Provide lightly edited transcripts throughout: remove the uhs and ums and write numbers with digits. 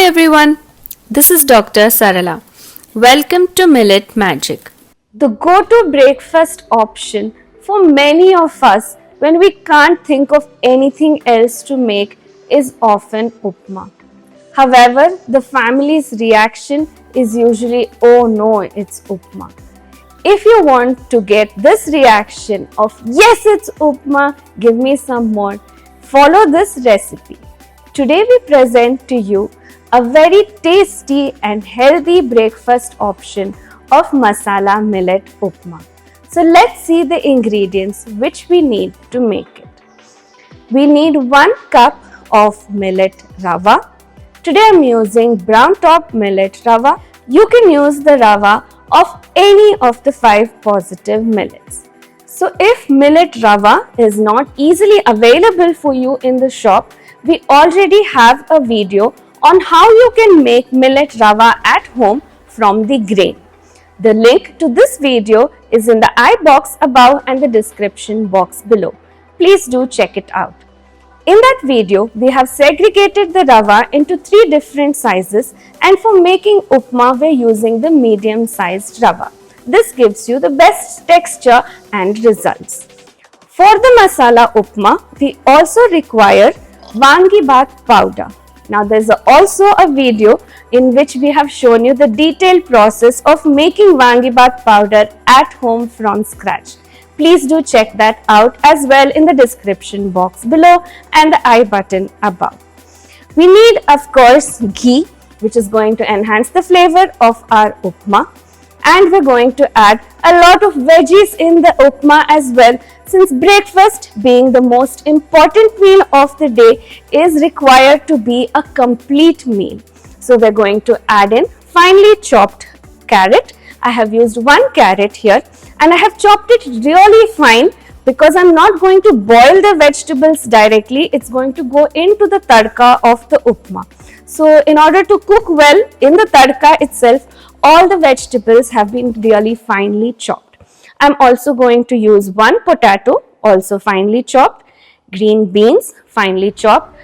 everyone, this is Dr. Sarala. Welcome to Millet Magic. The go-to breakfast option for many of us when we can't think of anything else to make is often upma. However, the family's reaction is usually, oh no, it's upma. If you want to get this reaction of yes, it's upma, give me some more, follow this recipe. Today we present to you a very tasty and healthy breakfast option of masala millet upma. So let's see the ingredients which we need to make it. We need 1 cup of millet rava. Today I am using brown top millet rava. You can use the rava of any of the 5 positive millets. So if millet rava is not easily available for you in the shop, we already have a video on how you can make millet rava at home from the grain. The link to this video is in the I box above and the description box below. Please do check it out. In that video, we have segregated the rava into 3 different sizes, and for making upma, we are using the medium sized rava. This gives you the best texture and results. For the masala upma, we also require Wangibaat powder. Now there's also a video in which we have shown you the detailed process of making Wangibaat powder at home from scratch. Please do check that out as well in the description box below and the I button above. We need, of course, ghee, which is going to enhance the flavor of our upma. And we're going to add a lot of veggies in the upma as well, since breakfast, being the most important meal of the day, is required to be a complete meal. So we're going to add in finely chopped carrot. I have used 1 carrot here and I have chopped it really fine because I'm not going to boil the vegetables directly. It's going to go into the tadka of the upma. So in order to cook well in the tadka itself, all the vegetables have been really finely chopped. I'm also going to use 1 potato, also finely chopped, green beans, finely chopped,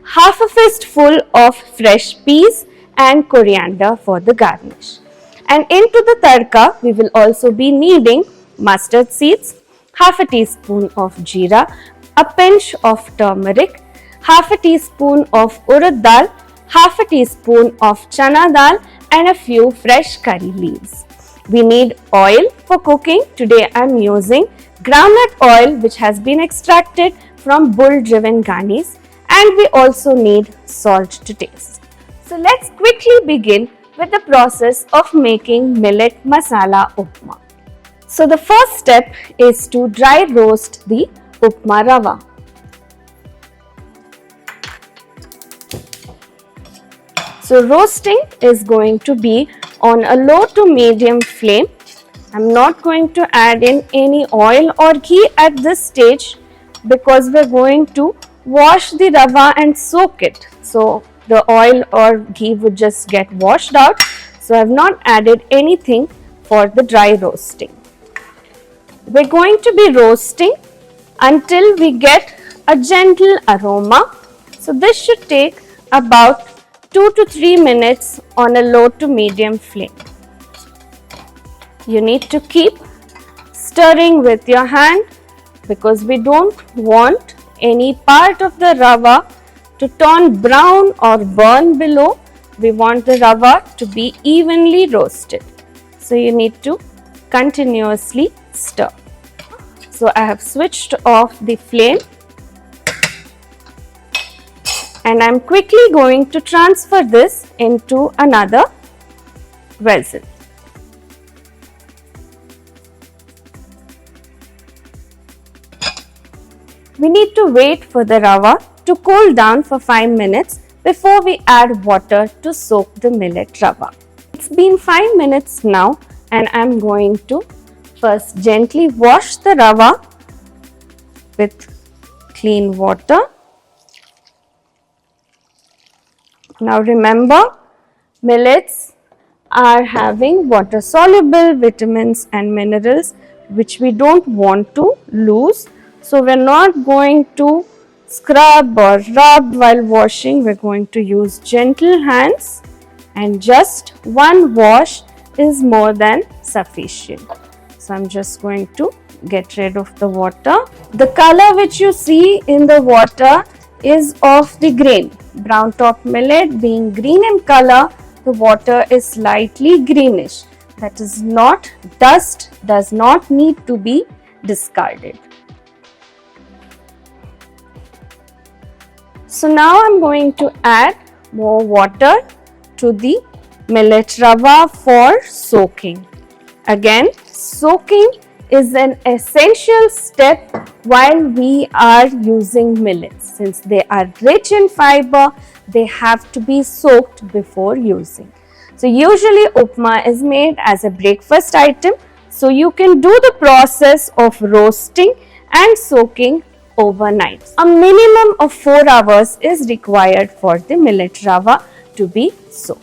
half a fistful of fresh peas and coriander for the garnish. And into the tadka, we will also be needing mustard seeds, half a teaspoon of jeera, a pinch of turmeric, half a teaspoon of urad dal, half a teaspoon of chana dal, and a few fresh curry leaves. We need oil for cooking. Today I am using groundnut oil which has been extracted from bull-driven ganis, and we also need salt to taste. So let's quickly begin with the process of making millet masala upma. So the first step is to dry roast the upma rava. So roasting is going to be on a low to medium flame. I'm not going to add in any oil or ghee at this stage because we're going to wash the rava and soak it. So the oil or ghee would just get washed out. So I've not added anything for the dry roasting. We're going to be roasting until we get a gentle aroma. So this should take about 2 to 3 minutes on a low to medium flame. You need to keep stirring with your hand because we don't want any part of the rava to turn brown or burn below. We want the rava to be evenly roasted. So you need to continuously stir. So I have switched off the flame. And I'm quickly going to transfer this into another vessel. We need to wait for the rava to cool down for 5 minutes before we add water to soak the millet rava. It's been 5 minutes now and I'm going to first gently wash the rava with clean water. Now remember, millets are having water soluble vitamins and minerals which we don't want to lose. So we're not going to scrub or rub while washing. We're going to use gentle hands, and just one wash is more than sufficient. So I'm just going to get rid of the water. The color which you see in the water is of the grain. Brown top millet being green in color, the water is slightly greenish. That is not dust, does not need to be discarded. So now I'm going to add more water to the millet rava for soaking. Again, soaking is an essential step while we are using millets. Since they are rich in fiber, they have to be soaked before using. So usually upma is made as a breakfast item. So you can do the process of roasting and soaking overnight. A minimum of 4 hours is required for the millet rava to be soaked.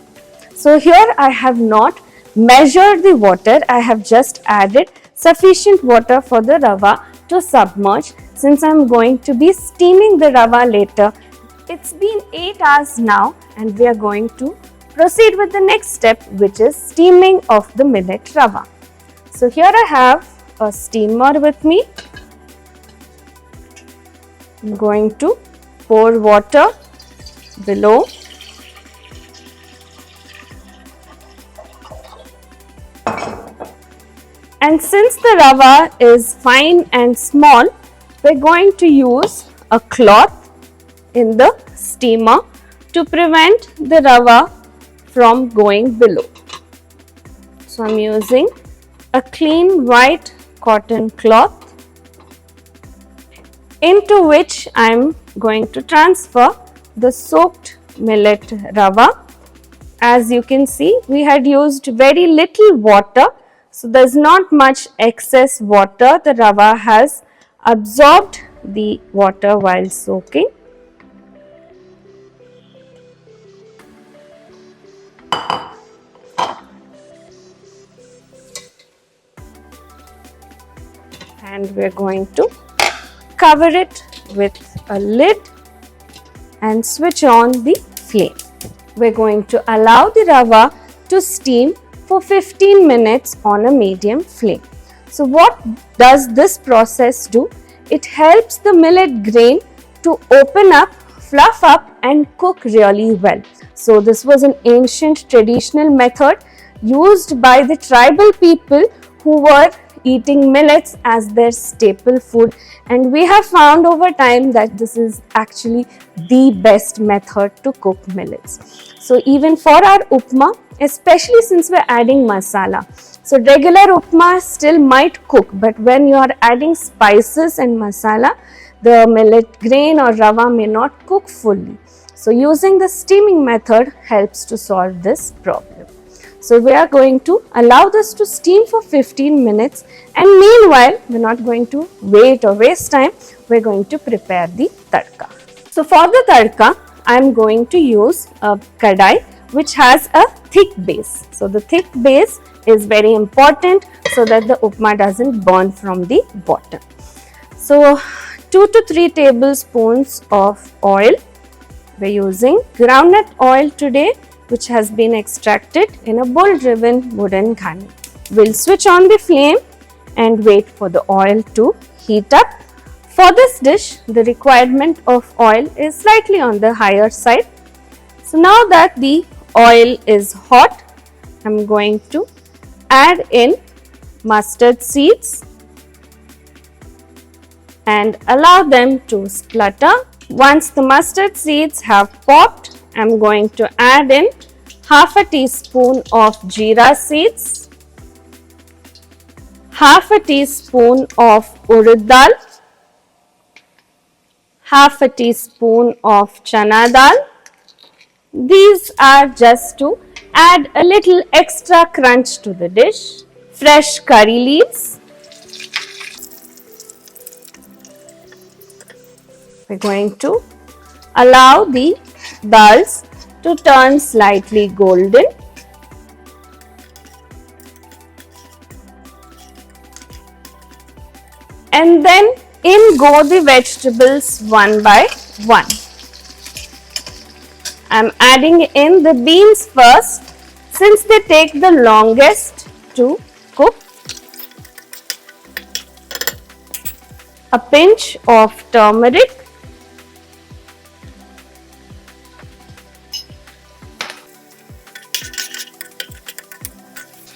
So here I have not measured the water, I have just added sufficient water for the rava to submerge. Since I am going to be steaming the rava later, it's been 8 hours now, and we are going to proceed with the next step, which is steaming of the millet rava. So here I have a steamer with me. I'm going to pour water below. And since the rava is fine and small, we're going to use a cloth in the steamer to prevent the rava from going below. So I'm using a clean white cotton cloth into which I'm going to transfer the soaked millet rava. As you can see, we had used very little water. So there's not much excess water. The rava has absorbed the water while soaking. And we're going to cover it with a lid and switch on the flame. We're going to allow the rava to steam for 15 minutes on a medium flame. So what does this process do? It helps the millet grain to open up, fluff up and cook really well. So this was an ancient traditional method used by the tribal people who were eating millets as their staple food, and we have found over time that this is actually the best method to cook millets. So even for our upma, especially since we're adding masala, so regular upma still might cook, but when you are adding spices and masala, the millet grain or rava may not cook fully. So using the steaming method helps to solve this problem. So we are going to allow this to steam for 15 minutes, and meanwhile we are not going to wait or waste time, we are going to prepare the tadka. So for the tadka, I am going to use a kadai which has a thick base. So the thick base is very important so that the upma doesn't burn from the bottom. So 2 to 3 tablespoons of oil. We are using groundnut oil today, which has been extracted in a bull-driven wooden ghani. We'll switch on the flame and wait for the oil to heat up. For this dish, the requirement of oil is slightly on the higher side. So now that the oil is hot, I'm going to add in mustard seeds and allow them to splutter. Once the mustard seeds have popped, I'm going to add in half a teaspoon of jeera seeds, half a teaspoon of urad dal, half a teaspoon of chana dal. These are just to add a little extra crunch to the dish. Fresh curry leaves. We're going to allow the dals to turn slightly golden. And then in go the vegetables one by one. I'm adding in the beans first since they take the longest to cook. A pinch of turmeric.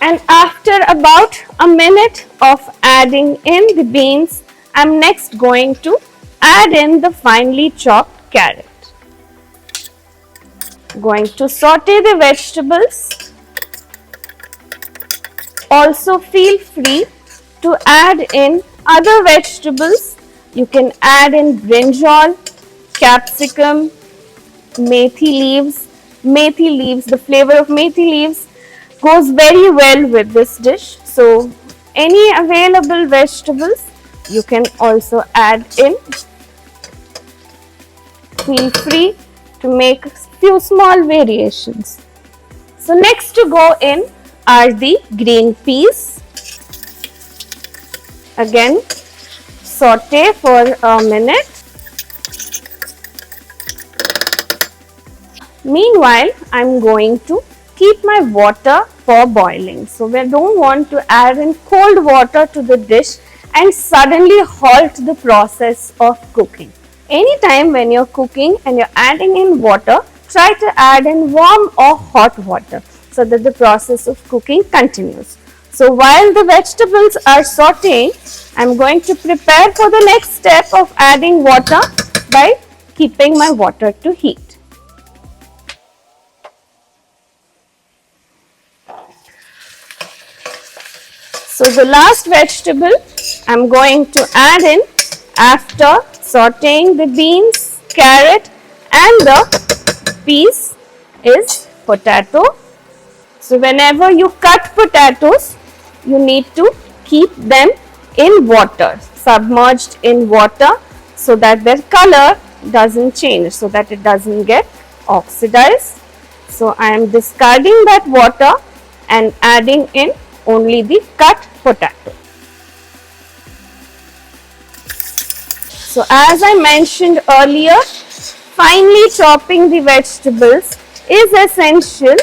And after about a minute of adding in the beans, I'm next going to add in the finely chopped carrot. Going to saute the vegetables. Also feel free to add in other vegetables. You can add in brinjal, capsicum, methi leaves. Methi leaves, the flavor of methi leaves goes very well with this dish. So any available vegetables you can also add in. Feel free to make few small variations. So next to go in are the green peas. Again, saute for a minute. Meanwhile, I'm going to keep my water for boiling. So we don't want to add in cold water to the dish and suddenly halt the process of cooking. Anytime when you're cooking and you're adding in water, try to add in warm or hot water so that the process of cooking continues. So while the vegetables are sauteing, I'm going to prepare for the next step of adding water by keeping my water to heat. So the last vegetable I'm going to add in after sauteing the beans, carrot and the peas is potato. So whenever you cut potatoes, you need to keep them in water, submerged in water, so that their color doesn't change, so that it doesn't get oxidized. So I am discarding that water and adding in only the cut potato. So as I mentioned earlier, finely chopping the vegetables is essential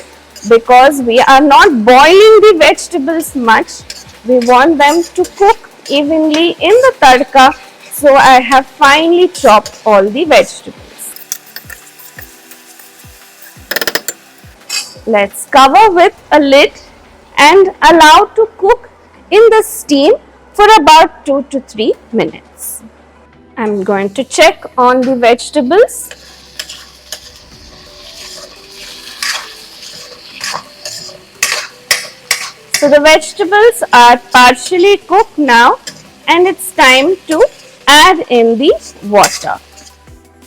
because we are not boiling the vegetables much. We want them to cook evenly in the tadka. So I have finely chopped all the vegetables. Let's cover with a lid and allow to cook in the steam for about 2 to 3 minutes. I'm going to check on the vegetables. So the vegetables are partially cooked now and it's time to add in the water.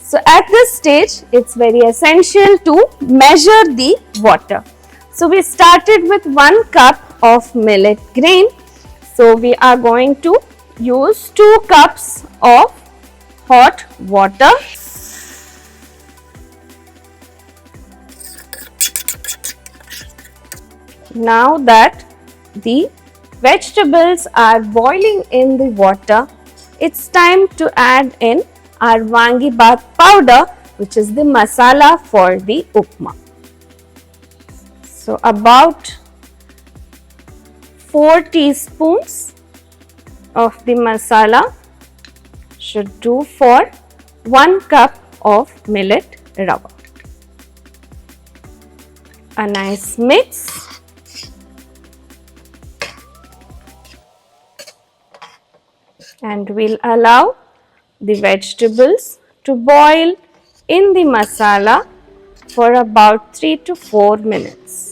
So at this stage, it's very essential to measure the water. So we started with 1 cup of millet grain. So we are going to use 2 cups of hot water. Now that the vegetables are boiling in the water, it's time to add in our Wangibhat powder, which is the masala for the upma. So about 4 teaspoons of the masala should do for 1 cup of millet rava. A nice mix. And we'll allow the vegetables to boil in the masala for about 3 to 4 minutes.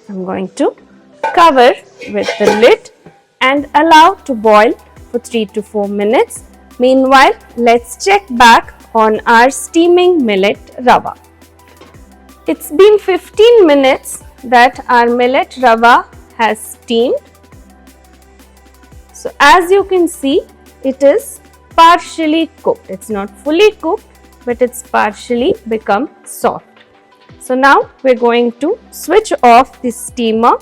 I'm going to cover with the lid and allow to boil for 3 to 4 minutes. Meanwhile, let's check back on our steaming millet rava. It's been 15 minutes that our millet rava has steamed. So as you can see, it is partially cooked. It's not fully cooked, but it's partially become soft. So now we're going to switch off the steamer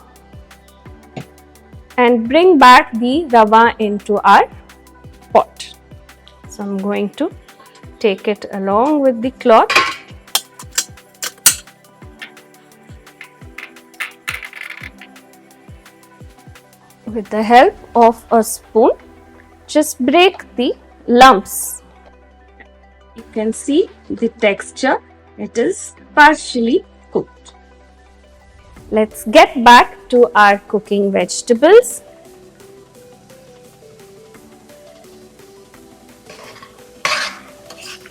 and bring back the rava into our pot. So I'm going to take it along with the cloth. With the help of a spoon, just break the lumps. You can see the texture, it is partially cooked. Let's get back to our cooking vegetables.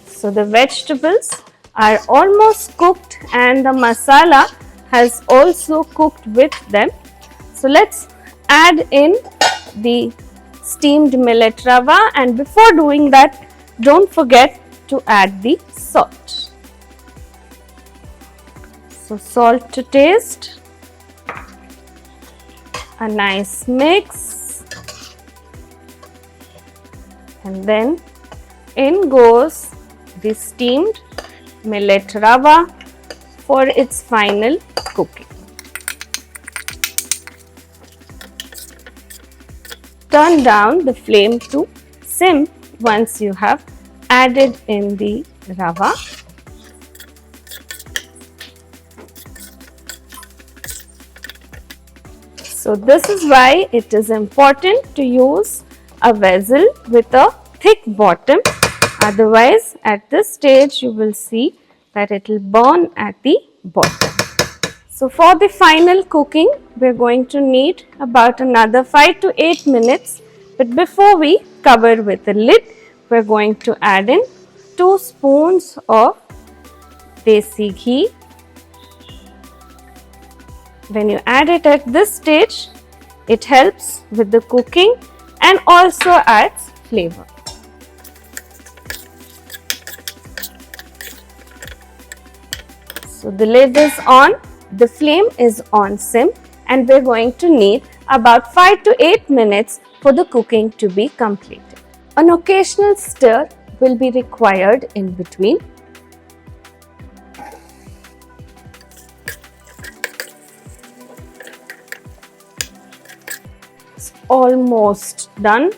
So the vegetables are almost cooked and the masala has also cooked with them. So let's add in the steamed millet rava, and before doing that, don't forget to add the salt. So salt to taste, a nice mix, and then in goes the steamed millet rava for its final cooking. Turn down the flame to sim once you have added in the rava. So this is why it is important to use a vessel with a thick bottom. Otherwise, at this stage you will see that it will burn at the bottom. So for the final cooking, we are going to need about another 5 to 8 minutes. But before we cover with the lid, we are going to add in 2 spoons of desi ghee. When you add it at this stage, it helps with the cooking and also adds flavor. So the lid is on. The flame is on sim, and we are going to need about 5 to 8 minutes for the cooking to be completed. An occasional stir will be required in between. It's almost done.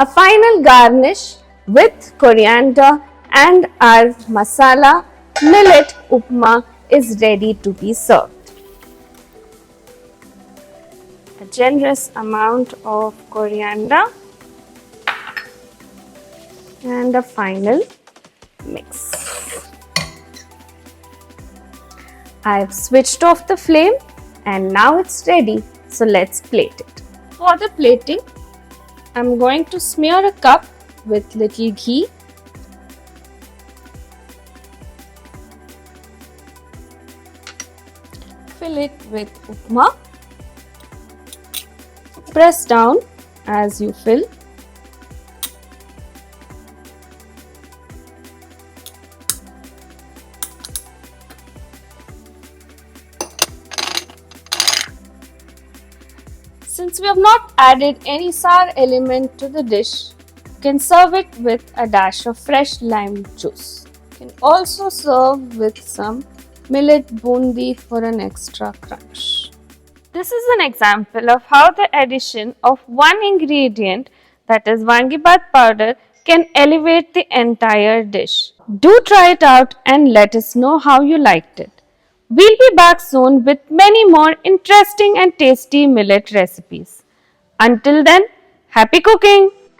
A final garnish with coriander and our masala millet upma is ready to be served. A generous amount of coriander and a final mix. I have switched off the flame and now it's ready. So let's plate it. For the plating, I'm going to smear a cup with little ghee. Fill it with upma. Press down as you fill. Since we have not added any sour element to the dish, you can serve it with a dash of fresh lime juice. You can also serve with some millet bundi for an extra crunch. This is an example of how the addition of one ingredient, that is Wangibhat powder, can elevate the entire dish. Do try it out and let us know how you liked it. We'll be back soon with many more interesting and tasty millet recipes. Until then, happy cooking!